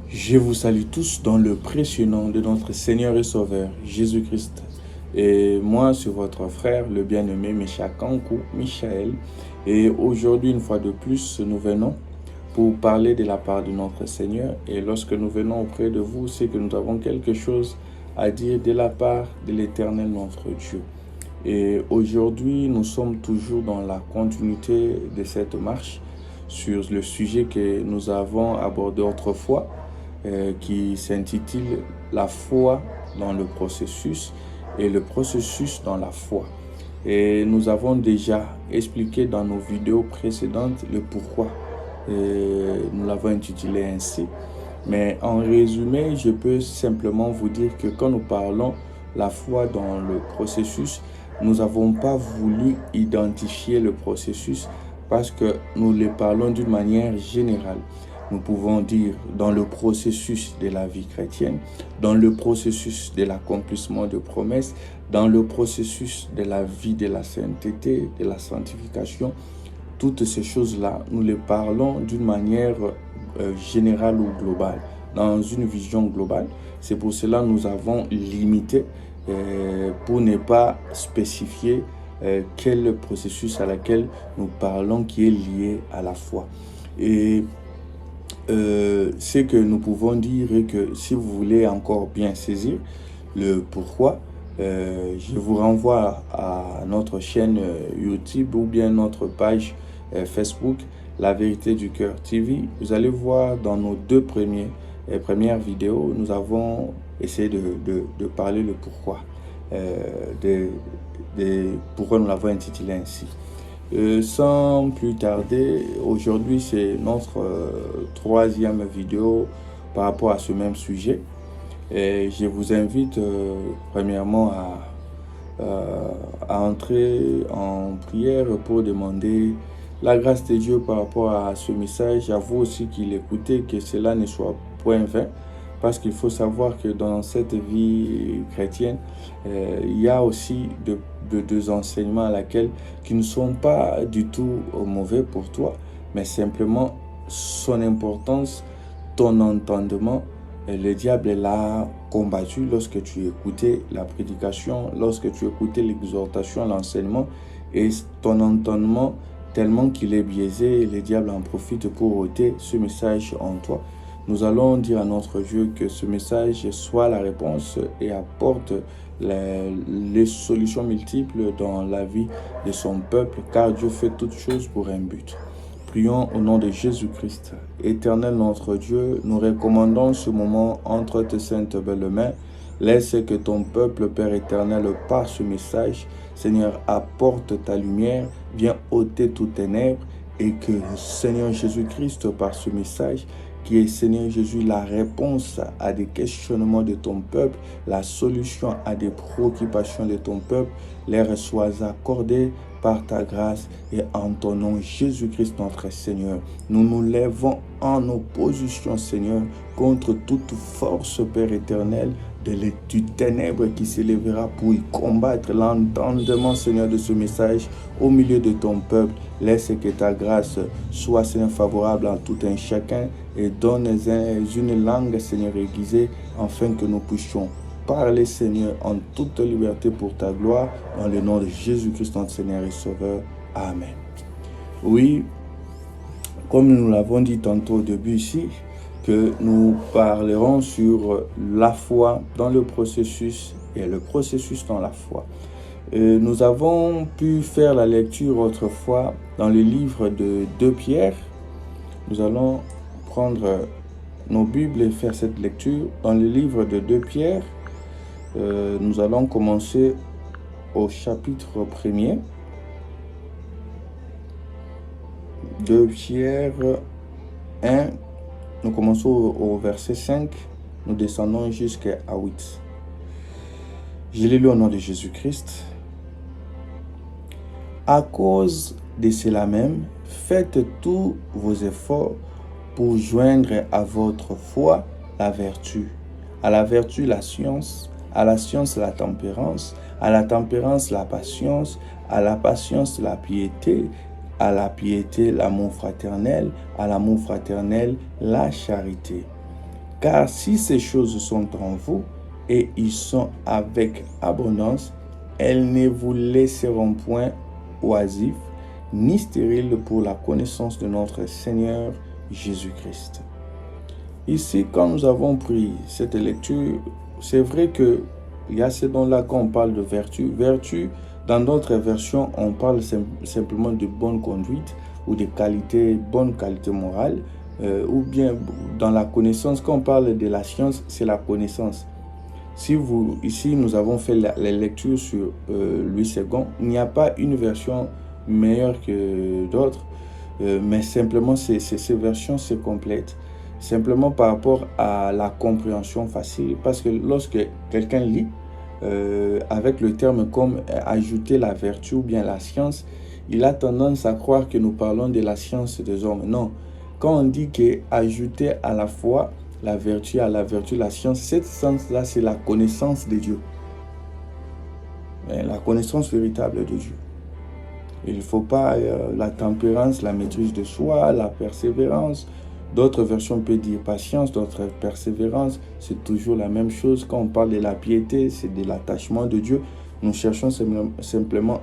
Je vous salue tous dans le précieux nom de notre Seigneur et Sauveur, Jésus-Christ. Et moi, c'est votre frère, le bien-aimé Meshakankou, Michael. Et aujourd'hui, une fois de plus, nous venons pour parler de la part de notre Seigneur. Et lorsque nous venons auprès de vous, c'est que nous avons quelque chose à dire de la part de l'Éternel, notre Dieu. Et aujourd'hui, nous sommes toujours dans la continuité de cette marche sur le sujet que nous avons abordé autrefois, qui s'intitule « La foi dans le processus » et « Le processus dans la foi ». Et nous avons déjà expliqué dans nos vidéos précédentes le pourquoi. Nous l'avons intitulé ainsi. Mais en résumé, je peux simplement vous dire que quand nous parlons la foi dans le processus, nous n'avons pas voulu identifier le processus parce que nous le parlons d'une manière générale. Nous pouvons dire dans le processus de la vie chrétienne, dans le processus de l'accomplissement de promesses, dans le processus de la vie de la sainteté, de la sanctification. Toutes ces choses-là, nous les parlons d'une manière générale ou globale, dans une vision globale. C'est pour cela que nous avons limité pour ne pas spécifier quel processus à laquelle nous parlons qui est lié à la foi. Et c'est que nous pouvons dire que si vous voulez encore bien saisir le pourquoi, je vous renvoie à notre chaîne YouTube ou bien notre page Facebook, La Vérité du Cœur TV. Vous allez voir dans nos deux premières vidéos, nous avons essayé de parler le pourquoi, pourquoi nous l'avons intitulé ainsi. Sans plus tarder, aujourd'hui c'est notre troisième vidéo par rapport à ce même sujet. Et je vous invite premièrement à entrer en prière pour demander la grâce de Dieu par rapport à ce message. À vous aussi qui l'écoutez, que cela ne soit point vain. Parce qu'il faut savoir que dans cette vie chrétienne, il y a aussi deux enseignements qui ne sont pas du tout mauvais pour toi, mais simplement son importance, ton entendement. Le diable l'a combattu lorsque tu écoutais la prédication, lorsque tu écoutais l'exhortation, l'enseignement, et ton entendement, tellement qu'il est biaisé, le diable en profite pour ôter ce message en toi. Nous allons dire à notre Dieu que ce message soit la réponse et apporte les solutions multiples dans la vie de son peuple, car Dieu fait toutes choses pour un but. Prions au nom de Jésus-Christ. Éternel notre Dieu, nous recommandons ce moment entre tes saintes belles mains. Laisse que ton peuple, Père éternel, par ce message, Seigneur, apporte ta lumière, viens ôter toutes ténèbres, et que Seigneur Jésus-Christ, par ce message, qui est, Seigneur Jésus, la réponse à des questionnements de ton peuple, la solution à des préoccupations de ton peuple, leur soit accordée par ta grâce et en ton nom, Jésus-Christ notre Seigneur. Nous nous lèvons en opposition, Seigneur, contre toute force, Père éternel, du ténèbre qui s'élèvera pour y combattre l'entendement, Seigneur, de ce message au milieu de ton peuple. Laisse que ta grâce soit, Seigneur, favorable à tout un chacun et donne une langue, Seigneur, aiguisée, afin que nous puissions parler, Seigneur, en toute liberté pour ta gloire, dans le nom de Jésus-Christ, notre Seigneur et Sauveur. Amen. Oui, comme nous l'avons dit tantôt au début ici, que nous parlerons sur la foi dans le processus et le processus dans la foi. Nous avons pu faire la lecture autrefois dans le livre de 2 Pierre. Nous allons prendre nos Bibles et faire cette lecture. Dans le livre de 2 Pierre, nous allons commencer au chapitre 1er. 2 Pierre 1. Nous commençons au verset 5, nous descendons jusqu'à 8. Je l'ai lu au nom de Jésus-Christ. À cause de cela même, faites tous vos efforts pour joindre à votre foi la vertu, à la vertu la science, à la science la tempérance, à la tempérance la patience, à la patience la piété, à la piété l'amour fraternel, à l'amour fraternel la charité. Car si ces choses sont en vous, et ils sont avec abondance, elles ne vous laisseront point oisifs, ni stériles pour la connaissance de notre Seigneur Jésus-Christ. Ici, quand nous avons pris cette lecture, c'est vrai qu'il y a ce dont-là quand on parle de vertu. Vertu, dans d'autres versions, on parle simplement de bonne conduite ou de bonne qualité morale, ou bien dans la connaissance, quand on parle de la science, c'est la connaissance. Ici, nous avons fait les lectures sur Louis II. Il n'y a pas une version meilleure que d'autres, mais simplement, ces versions se complètent. Simplement par rapport à la compréhension facile. Parce que lorsque quelqu'un lit, avec le terme comme ajouter la vertu ou bien la science, il a tendance à croire que nous parlons de la science des hommes. Non. Quand on dit que ajouter à la foi, la vertu à la vertu, la science, cette science-là, c'est la connaissance de Dieu. La connaissance véritable de Dieu. Il ne faut pas la tempérance, la maîtrise de soi, la persévérance. D'autres versions peuvent dire patience, d'autres persévérance. C'est toujours la même chose. Quand on parle de la piété, c'est de l'attachement de Dieu. Nous cherchons simplement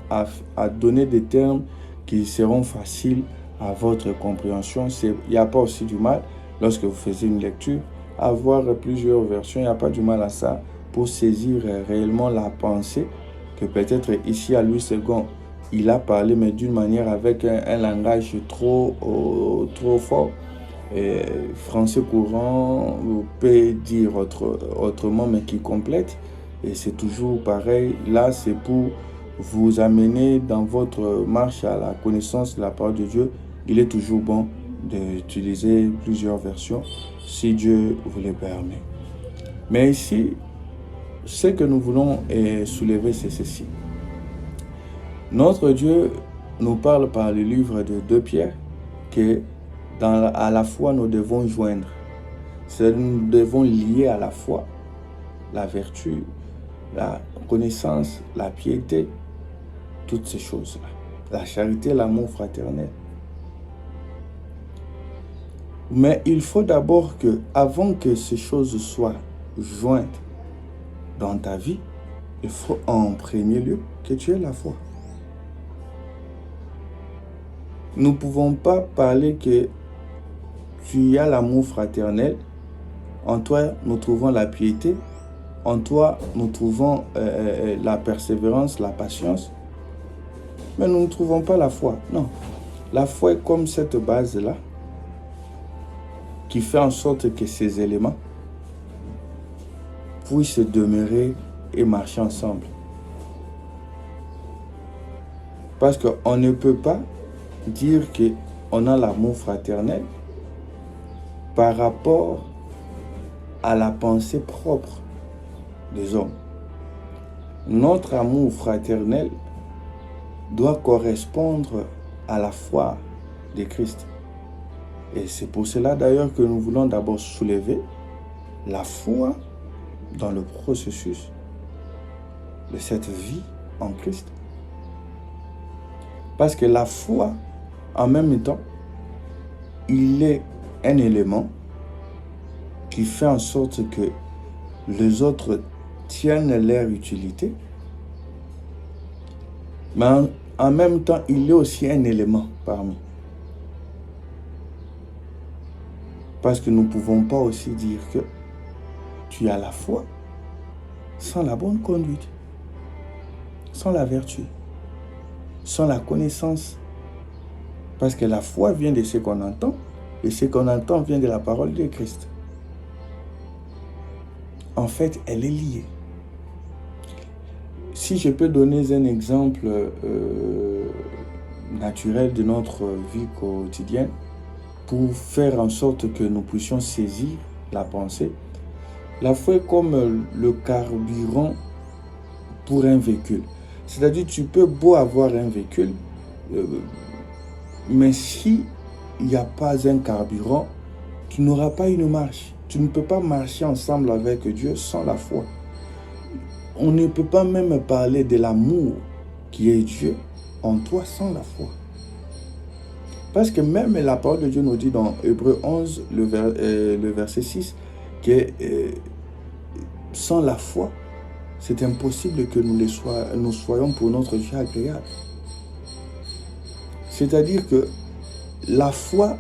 à donner des termes qui seront faciles à votre compréhension. Il n'y a pas aussi du mal, lorsque vous faites une lecture, à avoir plusieurs versions. Il n'y a pas du mal à ça pour saisir réellement la pensée que peut-être ici à Louis II, il a parlé, mais d'une manière avec un langage trop fort. Français courant peut dire autrement, mais qui complète. Et c'est toujours pareil. Là, c'est pour vous amener dans votre marche à la connaissance de la parole de Dieu. Il est toujours bon d'utiliser plusieurs versions, si Dieu vous le permet. Mais ici, ce que nous voulons soulever, c'est ceci. Notre Dieu nous parle par le livre de 2 Pierre que à la foi, nous devons joindre. Nous devons lier à la foi la vertu, la connaissance, la piété, toutes ces choses-là. La charité, l'amour fraternel. Mais il faut d'abord avant que ces choses soient jointes dans ta vie, il faut en premier lieu que tu aies la foi. Nous ne pouvons pas parler que tu as l'amour fraternel. En toi, nous trouvons la piété. En toi, nous trouvons la persévérance, la patience. Mais nous ne trouvons pas la foi. Non. La foi est comme cette base-là qui fait en sorte que ces éléments puissent demeurer et marcher ensemble. Parce qu'on ne peut pas dire qu'on a l'amour fraternel par rapport à la pensée propre des hommes. Notre amour fraternel doit correspondre à la foi de Christ. Et c'est pour cela d'ailleurs que nous voulons d'abord soulever la foi dans le processus de cette vie en Christ. Parce que la foi, en même temps, il est un élément qui fait en sorte que les autres tiennent leur utilité, mais en même temps, il est aussi un élément parmi. Parce que nous ne pouvons pas aussi dire que tu as la foi sans la bonne conduite, sans la vertu, sans la connaissance. Parce que la foi vient de ce qu'on entend, et ce qu'on entend vient de la parole de Christ. En fait, elle est liée. Si je peux donner un exemple naturel de notre vie quotidienne, pour faire en sorte que nous puissions saisir la pensée, la foi est comme le carburant pour un véhicule. C'est-à-dire, tu peux beau avoir un véhicule, mais s'il n'y a pas un carburant, tu n'auras pas une marche. Tu ne peux pas marcher ensemble avec Dieu sans la foi. on ne peut pas même parler de l'amour qui est Dieu en toi sans la foi. Parce que même la parole de Dieu nous dit dans Hébreux 11, le verset 6, que sans la foi, c'est impossible que nous soyons pour notre Dieu agréable. C'est-à-dire que la foi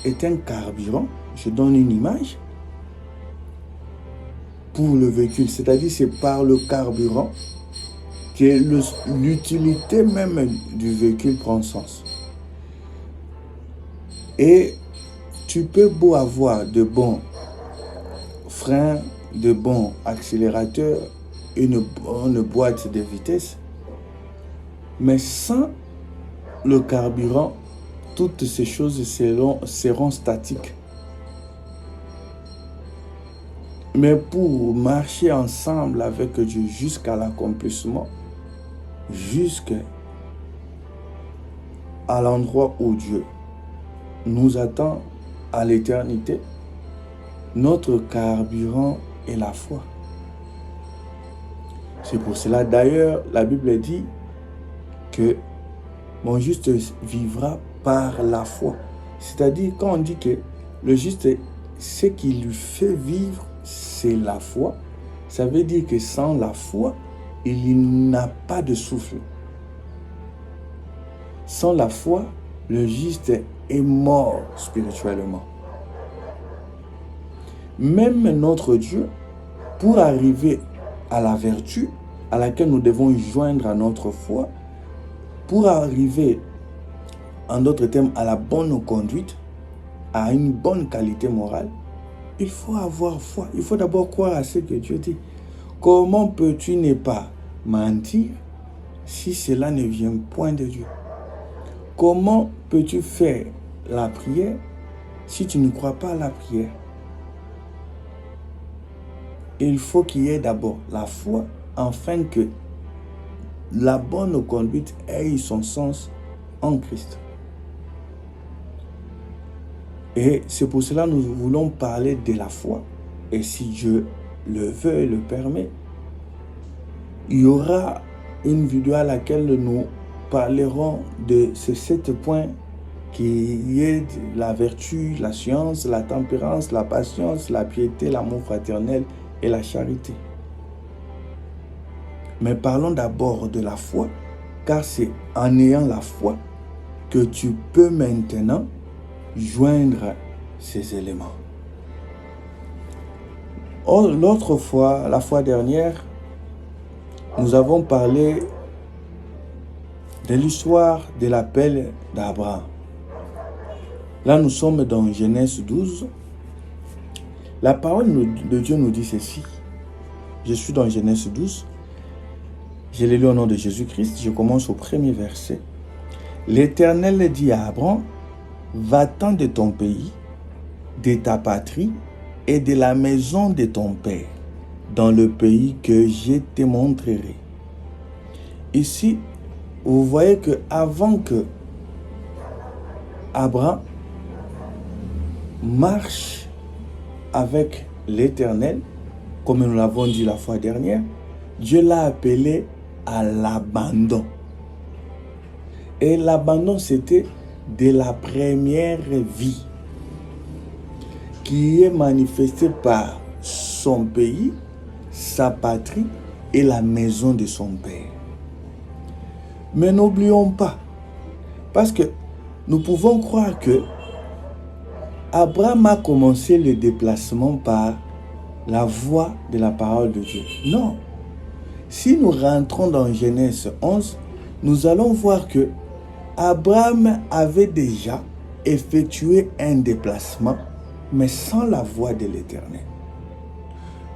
est un carburant. Je donne une image pour le véhicule. C'est-à-dire c'est par le carburant que l'utilité même du véhicule prend sens. Et tu peux beau avoir de bons freins, de bons accélérateurs, une bonne boîte de vitesse, mais sans le carburant, toutes ces choses seront statiques. Mais pour marcher ensemble avec Dieu jusqu'à l'accomplissement, jusqu'à l'endroit où Dieu nous attend à l'éternité, notre carburant est la foi. C'est pour cela d'ailleurs la Bible dit que mon juste vivra par la foi. C'est-à-dire quand on dit que le juste, ce qui lui fait vivre, c'est la foi. Ça veut dire que sans la foi, il n'a pas de souffle. Sans la foi, le juste est mort spirituellement. Même notre Dieu, pour arriver à la vertu à laquelle nous devons joindre à notre foi, pour arriver, en d'autres termes, à la bonne conduite, à une bonne qualité morale, il faut avoir foi. Il faut d'abord croire à ce que Dieu dit. Comment peux-tu ne pas mentir si cela ne vient point de Dieu? Comment peux-tu faire la prière si tu ne crois pas à la prière? Il faut qu'il y ait d'abord la foi afin que la bonne conduite ait son sens en Christ. Et c'est pour cela que nous voulons parler de la foi. Et si Dieu le veut et le permet, il y aura une vidéo à laquelle nous parlerons de ces 7 points qui est la vertu, la science, la tempérance, la patience, la piété, l'amour fraternel et la charité. Mais parlons d'abord de la foi, car c'est en ayant la foi que tu peux maintenant joindre ces éléments. L'autre fois, la fois dernière, nous avons parlé de l'histoire de l'appel d'Abraham. Là, nous sommes dans Genèse 12. La parole de Dieu nous dit ceci. Je suis dans Genèse 12. Je l'ai lu au nom de Jésus-Christ. Je commence au premier verset. L'Éternel dit à Abraham, va-t'en de ton pays, de ta patrie et de la maison de ton père, dans le pays que je te montrerai. Ici, vous voyez que avant que Abraham marche avec l'Éternel, comme nous l'avons dit la fois dernière, Dieu l'a appelé à l'abandon. Et l'abandon, c'était de la première vie qui est manifestée par son pays, sa patrie et la maison de son père. Mais n'oublions pas, parce que nous pouvons croire que Abraham a commencé le déplacement par la voie de la parole de Dieu. Non. Si nous rentrons dans Genèse 11, nous allons voir que Abraham avait déjà effectué un déplacement, mais sans la voix de l'Éternel.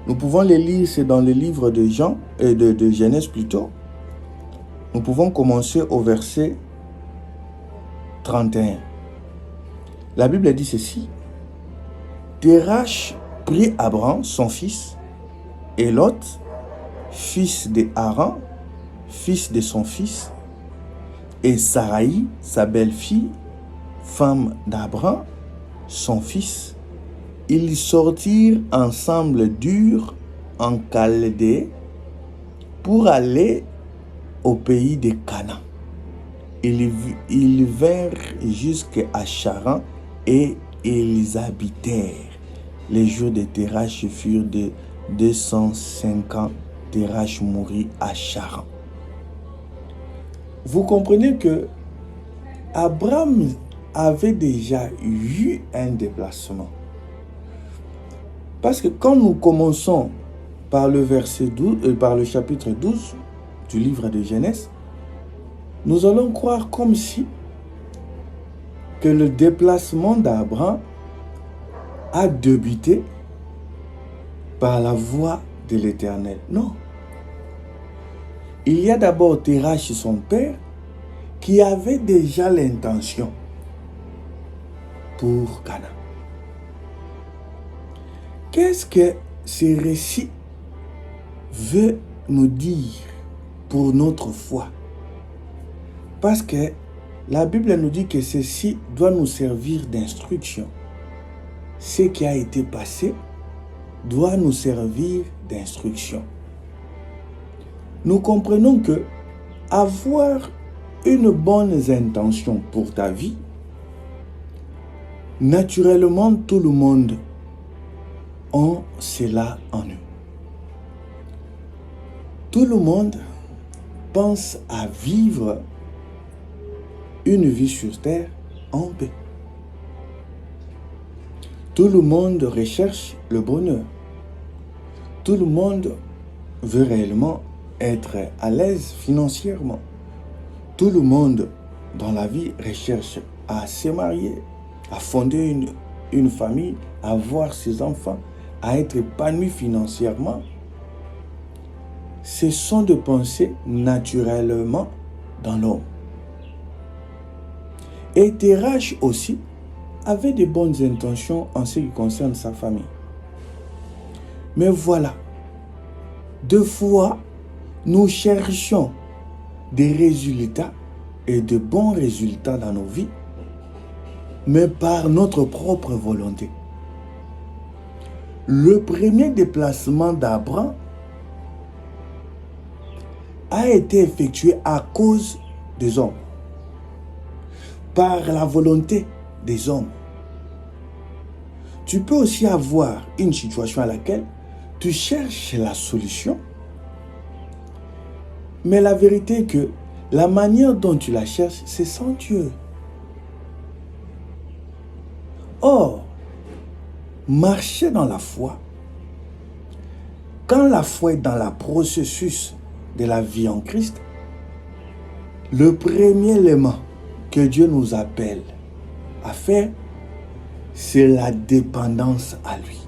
Nous pouvons les lire, c'est dans le livre de de Genèse plutôt. Nous pouvons commencer au verset 31. La Bible dit ceci. Terach prit Abraham, son fils, et Lot, fils de Haran, fils de son fils, et Saraï, sa belle-fille, femme d'Abraham, son fils. Ils sortirent ensemble d'Ur en Chaldée pour aller au pays de Canaan. Ils vinrent jusqu'à Charan et ils habitèrent. Les jours de Térach furent de 205 ans. Térach mourut à Charan. Vous comprenez que Abraham avait déjà eu un déplacement. Parce que quand nous commençons par le verset 12, par le chapitre 12 du livre de Genèse, nous allons croire comme si que le déplacement d'Abraham a débuté par la voie de l'Éternel. Non. Il y a d'abord Térach, son père, qui avait déjà l'intention pour Canaan. Qu'est-ce que ce récit veut nous dire pour notre foi? Parce que la Bible nous dit que ceci doit nous servir d'instruction. Ce qui a été passé doit nous servir d'instruction. Nous comprenons que avoir une bonne intention pour ta vie, naturellement tout le monde a cela en eux. Tout le monde pense à vivre une vie sur terre en paix. Tout le monde recherche le bonheur. Tout le monde veut réellement être à l'aise financièrement. Tout le monde dans la vie recherche à se marier, à fonder une famille, à avoir ses enfants, à être épanoui financièrement. Ce sont des pensées naturellement dans l'homme. Et Térach aussi avait de bonnes intentions en ce qui concerne sa famille. Mais voilà, deux fois, nous cherchons des résultats et de bons résultats dans nos vies, mais par notre propre volonté. Le premier déplacement d'Abraham a été effectué à cause des hommes, par la volonté des hommes. Tu peux aussi avoir une situation à laquelle tu cherches la solution, mais la vérité est que la manière dont tu la cherches, c'est sans Dieu. Or, marcher dans la foi, quand la foi est dans le processus de la vie en Christ, le premier élément que Dieu nous appelle à faire, c'est la dépendance à lui.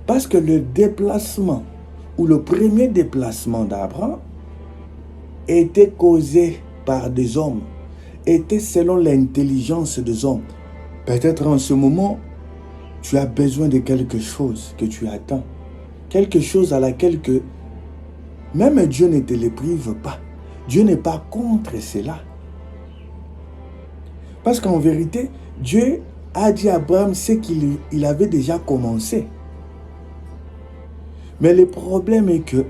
Parce que le déplacement, ou le premier déplacement d'Abraham, était causé par des hommes, était selon l'intelligence des hommes. Peut-être en ce moment, tu as besoin de quelque chose que tu attends, quelque chose à laquelle que même Dieu ne te le prive pas. Dieu n'est pas contre cela. Parce qu'en vérité, Dieu a dit à Abraham ce qu'il avait déjà commencé. Mais le problème est que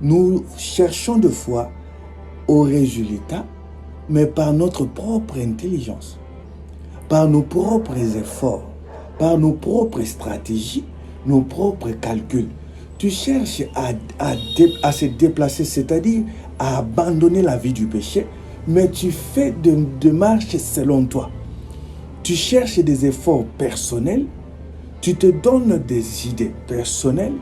nous cherchons de fois au résultat, mais par notre propre intelligence, par nos propres efforts, par nos propres stratégies, nos propres calculs. Tu cherches à se déplacer, c'est-à-dire à abandonner la vie du péché, mais tu fais des démarches selon toi. Tu cherches des efforts personnels, tu te donnes des idées personnelles,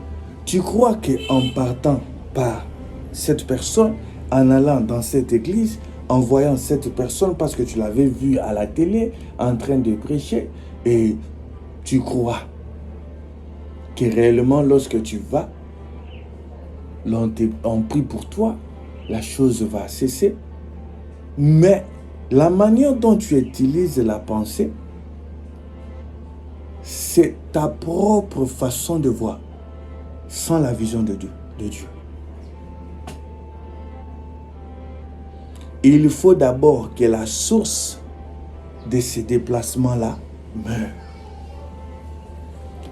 tu crois qu'en partant par cette personne, en allant dans cette église, en voyant cette personne parce que tu l'avais vue à la télé en train de prêcher, et tu crois que réellement lorsque tu vas, on prie pour toi, la chose va cesser. Mais la manière dont tu utilises la pensée, c'est ta propre façon de voir, sans la vision de Dieu. Il faut d'abord que la source de ces déplacements-là meure.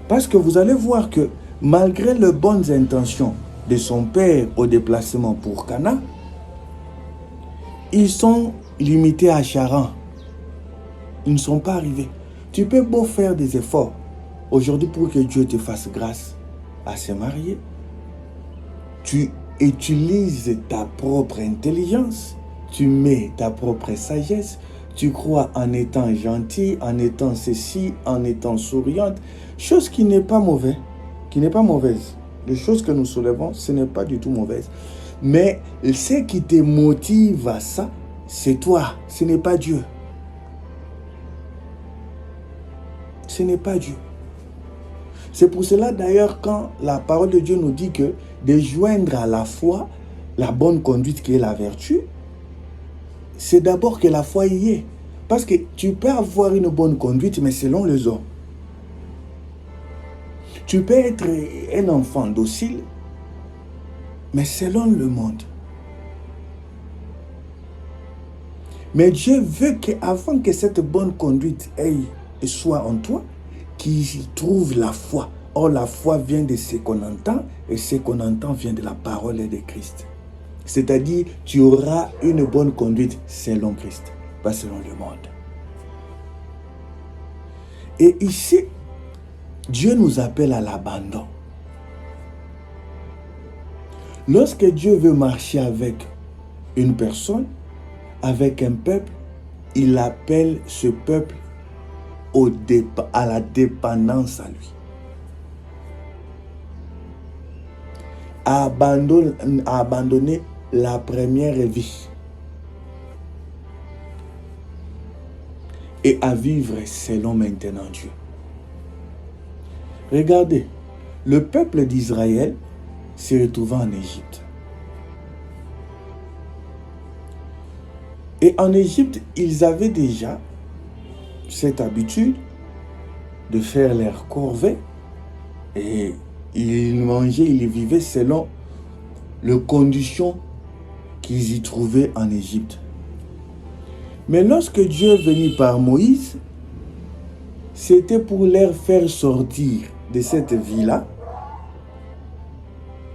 Parce que vous allez voir que Malgré les bonnes intentions de son père au déplacement pour Cana, ils sont limités à Charan. Ils ne sont pas arrivés. Tu peux beau faire des efforts aujourd'hui pour que Dieu te fasse grâce à se marier. Tu utilises ta propre intelligence, tu mets ta propre sagesse, tu crois en étant gentil, en étant ceci, en étant souriante, chose qui n'est pas mauvaise, Les choses que nous soulevons, ce n'est pas du tout mauvaise. Mais ce qui te motive à ça, c'est toi, ce n'est pas Dieu. Ce n'est pas Dieu. C'est pour cela d'ailleurs quand la parole de Dieu nous dit que de joindre à la foi la bonne conduite qui est la vertu, c'est d'abord que la foi y est. Parce que tu peux avoir une bonne conduite, mais selon les hommes. Tu peux être un enfant docile, mais selon le monde. Mais Dieu veut qu'avant que cette bonne conduite soit en toi, qu'il trouve la foi. Or, la foi vient de ce qu'on entend, et ce qu'on entend vient de la parole de Christ. C'est-à-dire, tu auras une bonne conduite selon Christ, pas selon le monde. Et ici, Dieu nous appelle à l'abandon. Lorsque Dieu veut marcher avec une personne, avec un peuple, il appelle ce peuple à la dépendance à lui. À abandonner la première vie et à vivre selon maintenant Dieu. Regardez, le peuple d'Israël se retrouvant en Égypte. Et en Égypte, ils avaient déjà cette habitude de faire leurs corvées et ils mangeaient, ils vivaient selon les conditions qu'ils y trouvaient en Égypte. Mais lorsque Dieu est venu par Moïse, c'était pour leur faire sortir de cette vie-là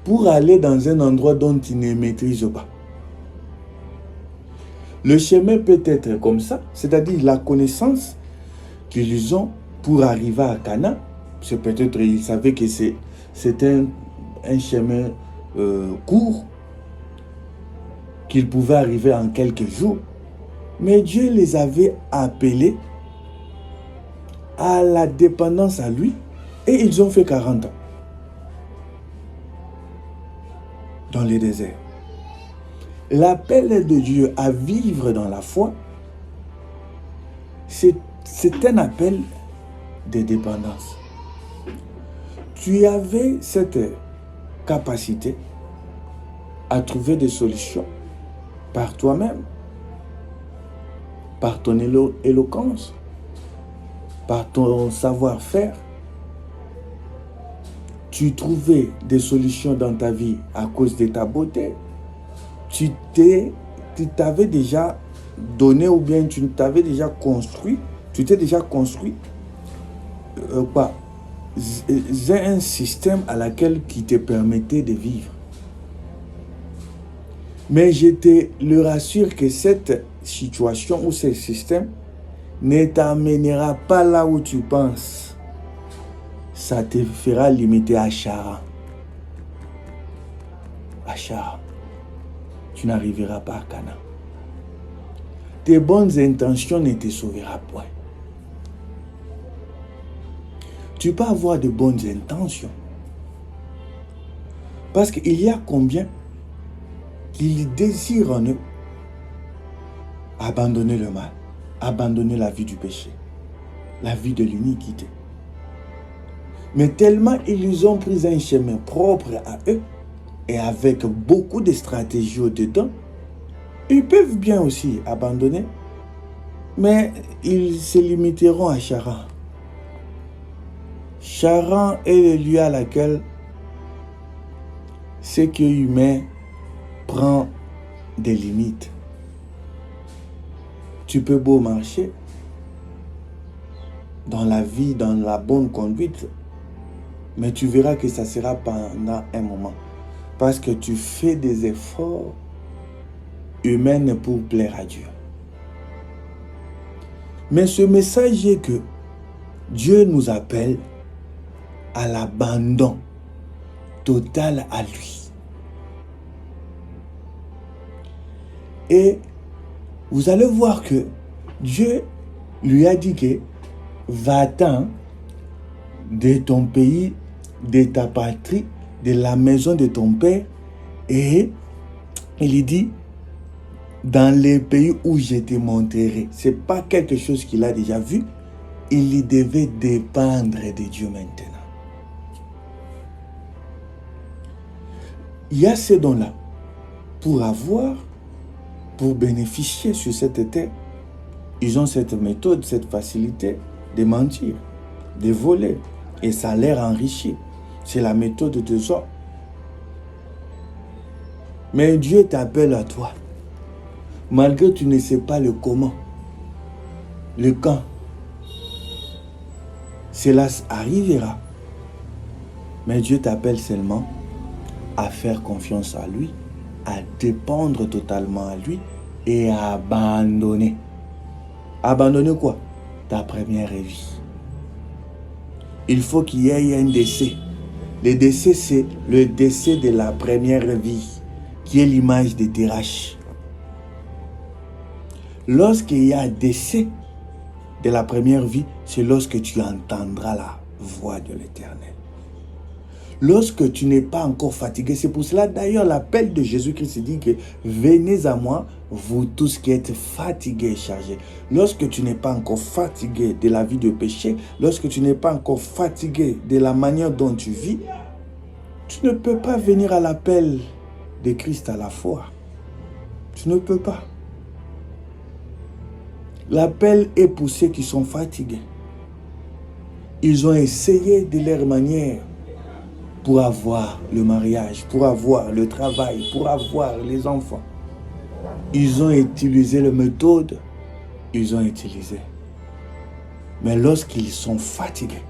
pour aller dans un endroit dont ils ne maîtrisent pas. Le chemin peut être comme ça, c'est-à-dire la connaissance qu'ils ont pour arriver à Canaan. C'est peut-être, ils savaient que c'est un chemin court, qu'ils pouvaient arriver en quelques jours. Mais Dieu les avait appelés à la dépendance à lui et ils ont fait 40 ans dans le désert. L'appel de Dieu à vivre dans la foi, c'est un appel de dépendance. Tu avais cette capacité à trouver des solutions par toi-même, par ton éloquence, par ton savoir-faire. Tu trouvais des solutions dans ta vie à cause de ta beauté. Tu t'avais déjà donné ou bien tu t'avais déjà construit, tu t'es déjà construit un système à laquelle qui te permettait de vivre. Mais je te le rassure que cette situation ou ce système ne t'amènera pas là où tu penses. Ça te fera limiter à Charan. À Charan. Tu n'arriveras pas à Canaan. Tes bonnes intentions ne te sauveront point. Tu peux avoir de bonnes intentions. Parce qu'il y a combien qui désirent en eux abandonner le mal, abandonner la vie du péché, la vie de l'iniquité. Mais tellement ils ont pris un chemin propre à eux et avec beaucoup de stratégies au-dedans, ils peuvent bien aussi abandonner, mais ils se limiteront à Charan. Charan est le lieu à laquelle ce qui est humain prend des limites. Tu peux beau marcher dans la vie, dans la bonne conduite, Mais tu verras que ça sera pendant un moment. Parce que tu fais des efforts humains pour plaire à Dieu. Mais ce message est que Dieu nous appelle à l'abandon total à lui. Et vous allez voir que Dieu lui a dit que va-t'en de ton pays, de ta patrie, de la maison de ton père, et il dit dans les pays où je te montrerai. Ce n'est pas quelque chose qu'il a déjà vu. Il devait dépendre de Dieu maintenant. Il y a ces dons-là pour bénéficier sur cette terre. Ils ont cette méthode, cette facilité de mentir, de voler. Et ça leur enrichit. C'est la méthode de ça. Mais Dieu t'appelle à toi. Malgré que tu ne sais pas le comment, le quand. Cela arrivera. Mais Dieu t'appelle seulement à faire confiance à lui, à dépendre totalement à lui et à abandonner. Abandonner quoi? Ta première vie. Il faut qu'il y ait un décès. Le décès, c'est le décès de la première vie, qui est l'image de Terach. Lorsqu'il y a un décès de la première vie, c'est lorsque tu entendras la voix de l'Éternel. Lorsque tu n'es pas encore fatigué, c'est pour cela d'ailleurs l'appel de Jésus-Christ dit que venez à moi, vous tous qui êtes fatigués et chargés. Lorsque tu n'es pas encore fatigué de la vie de péché, lorsque tu n'es pas encore fatigué de la manière dont tu vis, tu ne peux pas venir à l'appel de Christ à la foi. Tu ne peux pas. L'appel est pour ceux qui sont fatigués. Ils ont essayé de leur manière pour avoir le mariage, pour avoir le travail, pour avoir les enfants. Ils ont utilisé les méthodes, ils ont utilisé. Mais lorsqu'ils sont fatigués,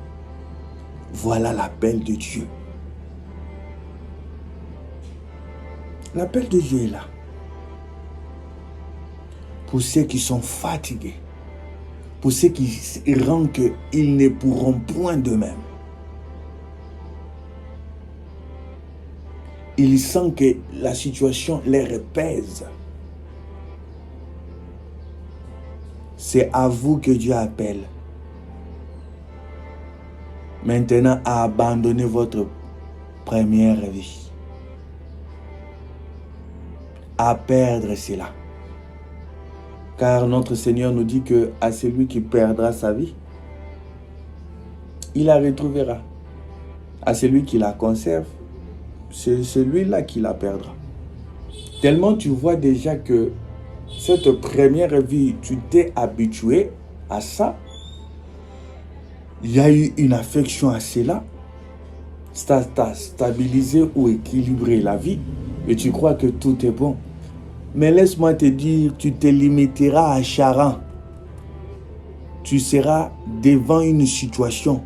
voilà l'appel de Dieu. L'appel de Dieu est là. Pour ceux qui sont fatigués, pour ceux qui rendent qu'ils ne pourront point d'eux-mêmes. Ils sentent que la situation leur pèse. C'est à vous que Dieu appelle. Maintenant, à abandonner votre première vie. À perdre cela. Car notre Seigneur nous dit que à celui qui perdra sa vie, il la retrouvera. À celui qui la conserve, c'est celui-là qui la perdra. Tellement tu vois déjà que cette première vie, tu t'es habitué à ça. Il y a eu une affection à cela. Ça t'a stabilisé ou équilibré la vie. Et tu crois que tout est bon. Mais laisse-moi te dire, tu te limiteras à Charan. Tu seras devant une situation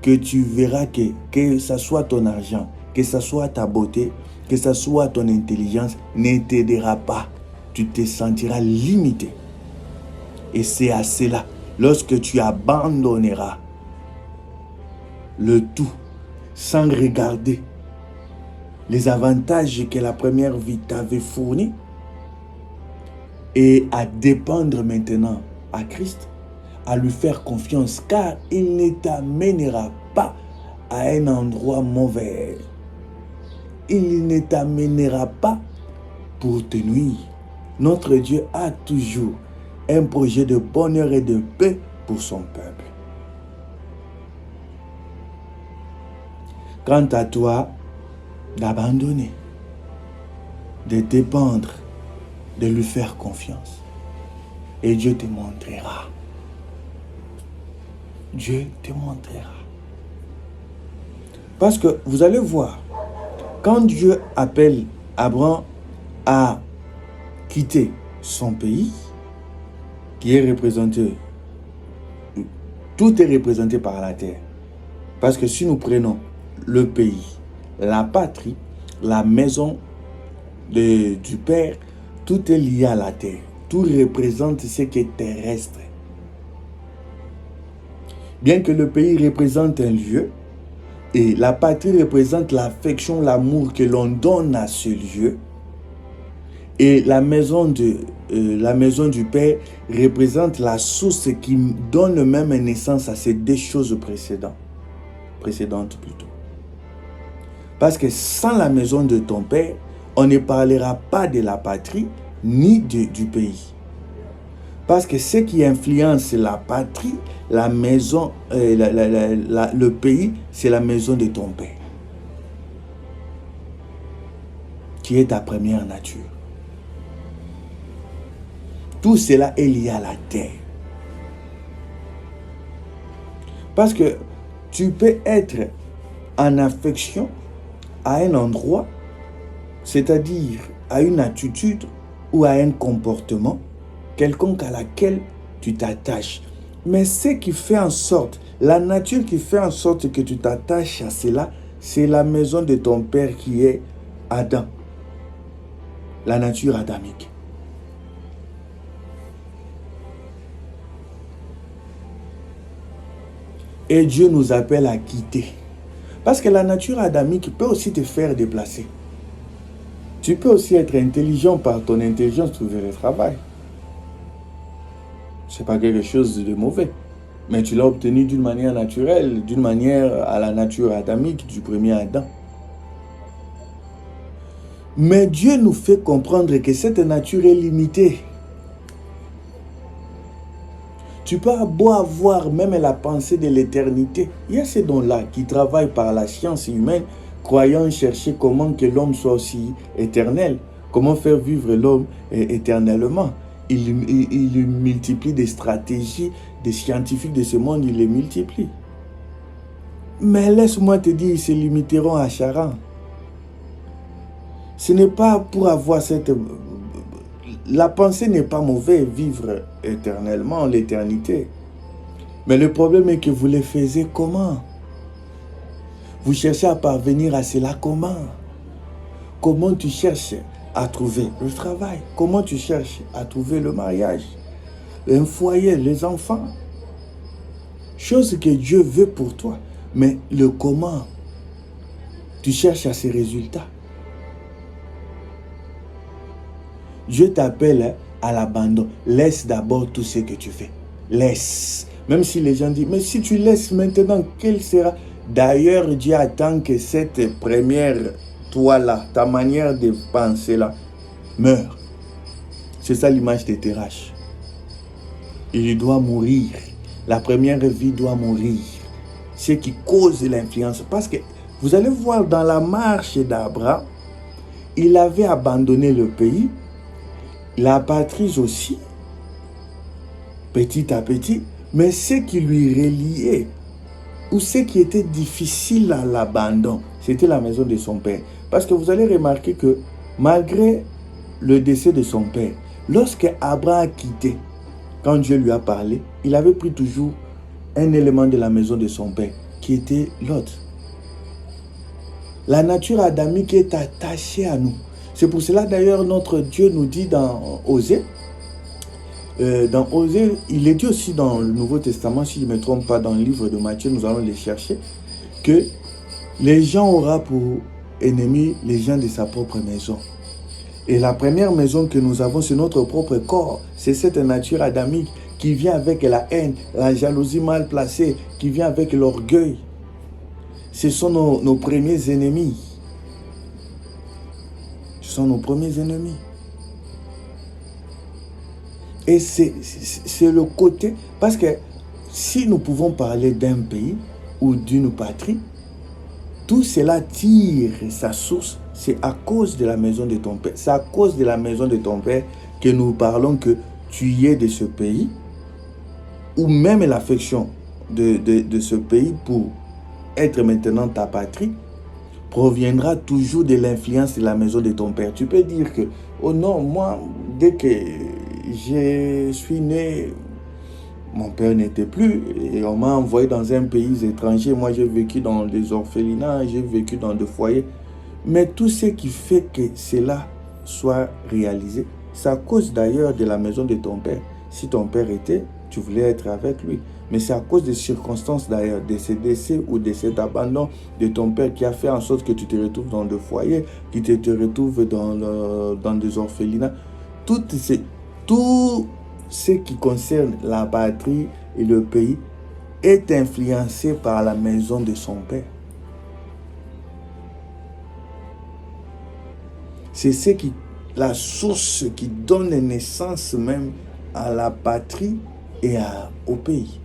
que tu verras que ce soit ton argent, que ce soit ta beauté, que ce soit ton intelligence, ne t'aidera pas. Tu te sentiras limité. Et c'est à cela, lorsque tu abandonneras le tout, sans regarder les avantages que la première vie t'avait fournis, et à dépendre maintenant à Christ, à lui faire confiance, car il ne t'amènera pas à un endroit mauvais. Il ne t'amènera pas pour te nuire. Notre Dieu a toujours un projet de bonheur et de paix pour son peuple. Quant à toi, d'abandonner, de dépendre, de lui faire confiance. Et Dieu te montrera. Dieu te montrera. Parce que vous allez voir, quand Dieu appelle Abraham à quitter son pays, qui est représenté, tout est représenté par la terre. Parce que si nous prenons le pays, la patrie, la maison du Père, tout est lié à la terre. Tout représente ce qui est terrestre. Bien que le pays représente un lieu, et la patrie représente l'affection, l'amour que l'on donne à ce lieu, et la maison du Père représente la source qui donne même naissance à ces deux choses précédentes plutôt. Parce que sans la maison de ton Père, on ne parlera pas de la patrie ni du pays. Parce que ce qui influence la patrie, la maison, le pays, c'est la maison de ton Père, qui est ta première nature. Tout cela est lié à la terre. Parce que tu peux être en affection à un endroit, c'est-à-dire à une attitude ou à un comportement quelconque à laquelle tu t'attaches. Mais ce qui fait en sorte, la nature qui fait en sorte que tu t'attaches à cela, c'est la maison de ton Père qui est Adam. La nature adamique. Et Dieu nous appelle à quitter. Parce que la nature adamique peut aussi te faire déplacer. Tu peux aussi être intelligent, par ton intelligence trouver le travail. Ce n'est pas quelque chose de mauvais. Mais tu l'as obtenu d'une manière naturelle, d'une manière à la nature adamique du premier Adam. Mais Dieu nous fait comprendre que cette nature est limitée. Tu peux beau avoir même la pensée de l'éternité. Il y a ces dons-là qui travaillent par la science humaine, croyant chercher comment que l'homme soit aussi éternel, comment faire vivre l'homme éternellement. Il multiplie des stratégies, des scientifiques de ce monde, il les multiplie. Mais laisse-moi te dire, ils se limiteront à Charan. Ce n'est pas pour avoir cette... La pensée n'est pas mauvaise, vivre éternellement, l'éternité. Mais le problème est que vous le faisiez comment? Vous cherchez à parvenir à cela comment? Comment tu cherches à trouver le travail? Comment tu cherches à trouver le mariage? Un foyer, les enfants? Chose que Dieu veut pour toi. Mais le comment? Tu cherches à ces résultats. Dieu t'appelle à l'abandon. Laisse d'abord tout ce que tu fais. Laisse. Même si les gens disent, mais si tu laisses maintenant, quel sera? D'ailleurs, Dieu attend que cette première toi-là, ta manière de penser là, meure. C'est ça l'image de Terach. Il doit mourir. La première vie doit mourir. Ce qui cause l'influence. Parce que vous allez voir dans la marche d'Abraham, il avait abandonné le pays. La patrie aussi, petit à petit, mais ce qui lui reliait, ou ce qui était difficile à l'abandon, c'était la maison de son père. Parce que vous allez remarquer que malgré le décès de son père, lorsque Abraham a quitté, quand Dieu lui a parlé, il avait pris toujours un élément de la maison de son père, qui était Lot. La nature adamique est attachée à nous. C'est pour cela d'ailleurs notre Dieu nous dit dans Osée, il est dit aussi dans le Nouveau Testament, si je ne me trompe pas, dans le livre de Matthieu, nous allons les chercher, que les gens auront pour ennemis les gens de sa propre maison. Et la première maison que nous avons, c'est notre propre corps. C'est cette nature adamique qui vient avec la haine, la jalousie mal placée, qui vient avec l'orgueil. Ce sont nos premiers ennemis. Ce sont nos premiers ennemis. Et c'est le côté... Parce que si nous pouvons parler d'un pays ou d'une patrie, tout cela tire sa source. C'est à cause de la maison de ton père. C'est à cause de la maison de ton père que nous parlons que tu y es de ce pays. Ou même l'affection de ce pays pour être maintenant ta patrie proviendra toujours de l'influence de la maison de ton père. Tu peux dire que, oh non, moi, dès que je suis né, mon père n'était plus et on m'a envoyé dans un pays étranger. Moi, j'ai vécu dans des orphelinats, j'ai vécu dans des foyers. Mais tout ce qui fait que cela soit réalisé, c'est à cause d'ailleurs de la maison de ton père. Si ton père était, tu voulais être avec lui. Mais c'est à cause des circonstances d'ailleurs, de ces décès ou de cet abandon de ton père qui a fait en sorte que tu te retrouves dans des foyers, que tu te retrouves dans des orphelinats. Tout ce qui concerne la patrie et le pays est influencé par la maison de son père. C'est la source qui donne naissance même à la patrie et au pays.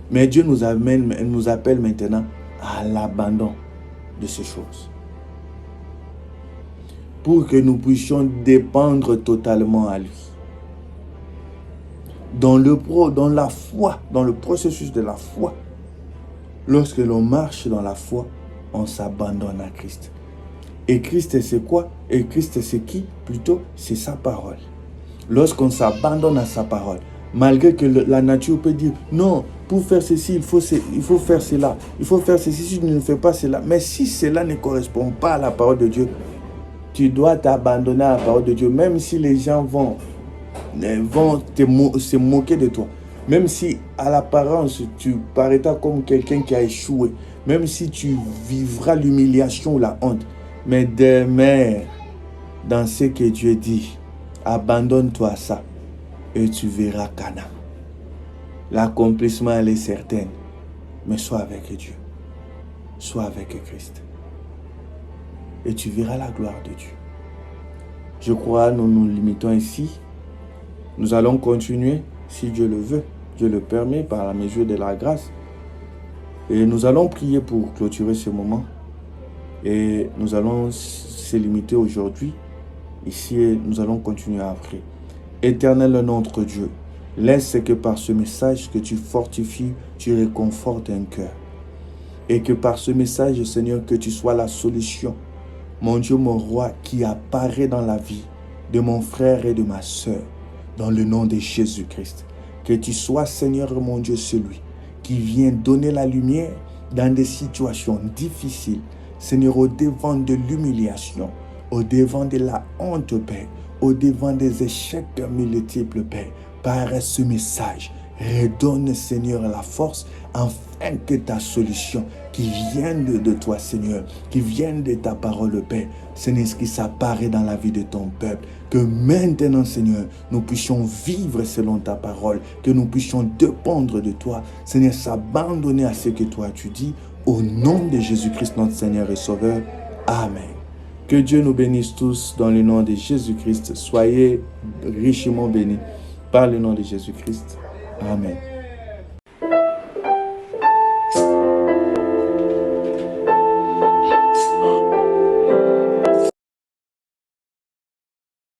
Mais Dieu nous appelle maintenant à l'abandon de ces choses. Pour que nous puissions dépendre totalement à lui. Dans la foi, dans le processus de la foi, lorsque l'on marche dans la foi, on s'abandonne à Christ. Et Christ, c'est quoi? Et Christ, c'est qui? Plutôt, c'est sa parole. Lorsqu'on s'abandonne à sa parole, malgré que la nature peut dire, non, pour faire ceci, il faut faire cela. Il faut faire ceci, si tu ne fais pas cela. Mais si cela ne correspond pas à la parole de Dieu, tu dois t'abandonner à la parole de Dieu, même si les gens vont se moquer de toi. Même si à l'apparence, tu paraîtras comme quelqu'un qui a échoué. Même si tu vivras l'humiliation ou la honte. Mais demeure dans ce que Dieu dit. Abandonne-toi à ça et tu verras Canaan. L'accomplissement, elle est certaine. Mais sois avec Dieu. Sois avec Christ. Et tu verras la gloire de Dieu. Je crois, nous nous limitons ici. Nous allons continuer, si Dieu le veut, Dieu le permet, par la mesure de la grâce. Et nous allons prier pour clôturer ce moment. Et nous allons se limiter aujourd'hui. Ici, et nous allons continuer après. Éternel notre Dieu, laisse que par ce message que tu fortifies, tu réconfortes un cœur. Et que par ce message, Seigneur, que tu sois la solution. Mon Dieu, mon roi, qui apparaît dans la vie de mon frère et de ma sœur, dans le nom de Jésus-Christ. Que tu sois, Seigneur, mon Dieu, celui qui vient donner la lumière dans des situations difficiles. Seigneur, au devant de l'humiliation, au devant de la honte, Père, au devant des échecs multiples, Père, par ce message, redonne, Seigneur, la force, afin que ta solution qui vient de toi, Seigneur, qui vient de ta parole, Père, Seigneur, ce qui s'apparaît dans la vie de ton peuple, que maintenant, Seigneur, nous puissions vivre selon ta parole, que nous puissions dépendre de toi, Seigneur, s'abandonner à ce que toi tu dis, au nom de Jésus-Christ, notre Seigneur et Sauveur. Amen. Que Dieu nous bénisse tous dans le nom de Jésus-Christ. Soyez richement bénis par le nom de Jésus-Christ. Amen.